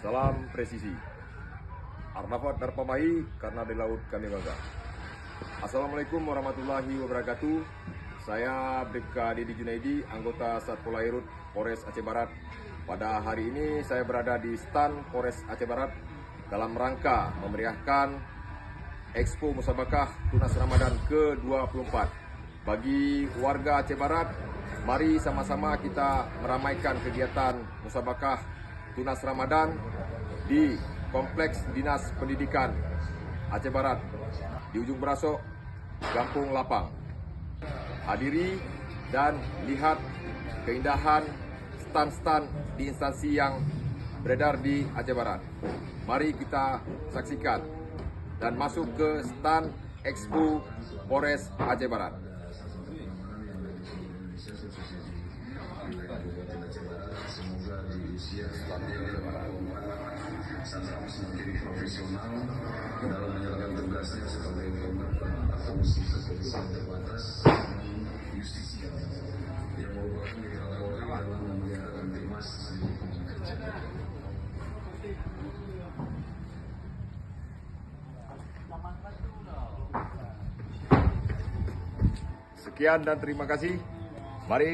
Salam presisi. Arnafat Darpamahi, karena di laut kami bangga. Assalamualaikum warahmatullahi wabarakatuh. Saya Bribka Didi Junaidi, anggota Satpol Airut Polres Aceh Barat. Pada hari ini saya berada di stan Polres Aceh Barat dalam rangka memeriahkan Expo Musabakah Tunas Ramadan ke-24. Bagi warga Aceh Barat, mari sama-sama kita meramaikan kegiatan Musabakah Tunas Ramadan di Kompleks Dinas Pendidikan Aceh Barat di Ujung Berasok, Kampung Lapang. Hadiri dan lihat keindahan stan-stan di instansi yang beredar di Aceh Barat. Mari kita saksikan dan masuk ke stan Expo Polres Aceh Barat. Semoga di usia sama semakin profesional dalam menjalankan tugasnya sebagai fungsi kepolisian terbatas justisia yang merupakan mitra Polri dalam memelihara dan timas di kerja. Sekian dan terima kasih. Mari